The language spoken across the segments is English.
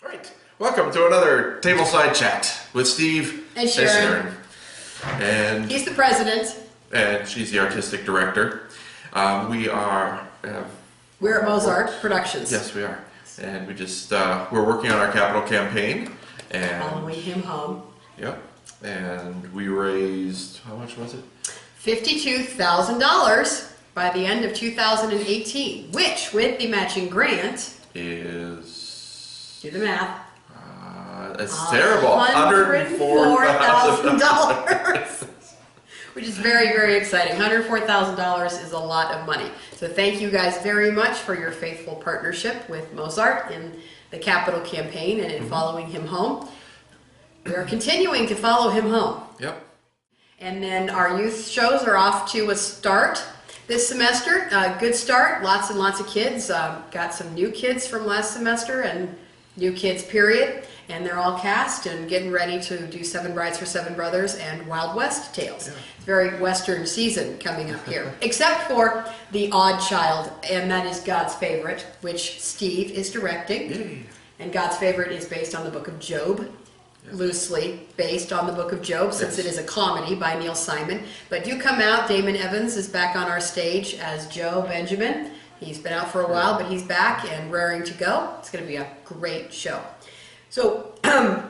All right, welcome to another Tableside chat with Steve and Sharon. And he's the president. And she's the artistic director. We're at MoezArt Productions. Yes, we are. And we just, we're working on our capital campaign. And following him home. Yep. And we raised, how much was it? $52,000 by the end of 2018, which, with the matching grant, is... do the math. It's terrible. $104,000. Which is very, very exciting. $104,000 is a lot of money. So thank you guys very much for your faithful partnership with MoezArt in the capital campaign and in following him home. We are continuing to follow him home. Yep. And then our youth shows are off to a start this semester. Good start. Lots and lots of kids. Got some new kids from last semester and new kids period. And they're all cast and getting ready to do Seven Brides for Seven Brothers and Wild West Tales. Yeah. It's very Western season coming up here. Except for The Odd Child, and that is God's Favorite, which Steve is directing. Yay. And God's Favorite is based on the book of Job. Yes. Loosely based on the book of Job, since it is a comedy by Neil Simon. But do come out. Damon Evans is back on our stage as Joe Benjamin. He's been out for a while, but he's back and raring to go. It's going to be a great show. So,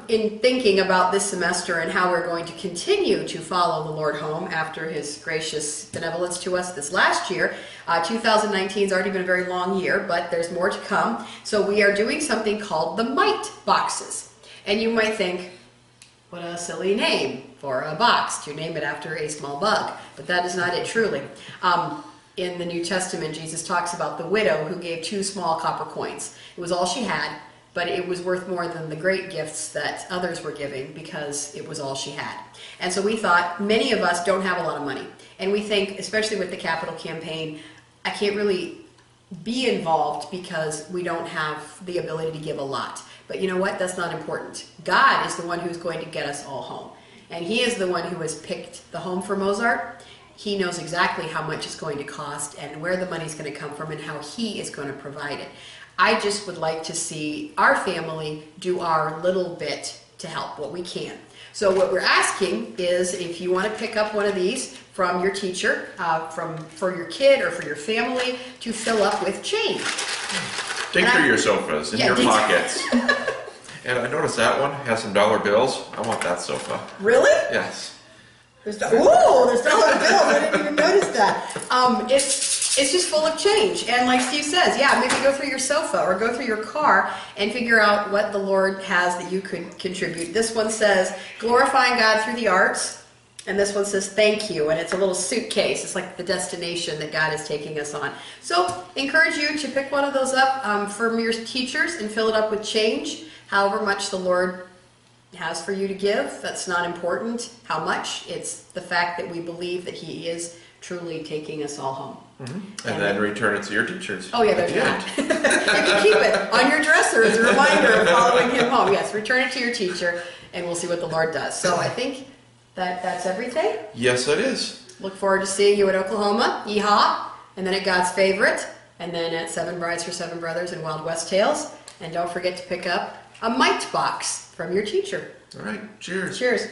in thinking about this semester and how we're going to continue to follow the Lord home after His gracious benevolence to us this last year, 2019 has already been a very long year, but there's more to come. So we are doing something called the Mite Boxes. And you might think, what a silly name for a box, to name it after a small bug. But that is not it, truly. In the New Testament, Jesus talks about the widow who gave 2 small copper coins. It was all she had, but it was worth more than the great gifts that others were giving because it was all she had. And so we thought, many of us don't have a lot of money. And we think, especially with the capital campaign, I can't really be involved because we don't have the ability to give a lot. But you know what? That's not important. God is the one who's going to get us all home. And He is the one who has picked the home for MoezArt. He knows exactly how much it's going to cost and where the money's going to come from and how He is going to provide it. I just would like to see our family do our little bit to help what we can. So what we're asking is if you want to pick up one of these from your teacher, for your kid or for your family to fill up with change. Dig through your sofas, in your pockets. And I noticed that one has some dollar bills. I want that sofa. Really? Yes. There's dollar bills. I didn't even notice that. It's just full of change. And like Steve says, yeah, maybe go through your sofa or go through your car and figure out what the Lord has that you could contribute. This one says, glorifying God through the arts. And this one says, thank you. And it's a little suitcase. It's like the destination that God is taking us on. So encourage you to pick one of those up from your teachers and fill it up with change. However much the Lord has for you to give, that's not important how much. It's the fact that we believe that He is truly taking us all home. Mm-hmm. And then return it to your teachers. Oh yeah, there's that. You can keep it on your dresser as a reminder of following Him home. Yes, return it to your teacher and we'll see what the Lord does. So I think that's everything. Yes, it is. Look forward to seeing you at Oklahoma, Yeehaw, and then at God's Favorite, and then at Seven Brides for Seven Brothers and Wild West Tales. And don't forget to pick up a Mite box from your teacher. All right, cheers. Cheers.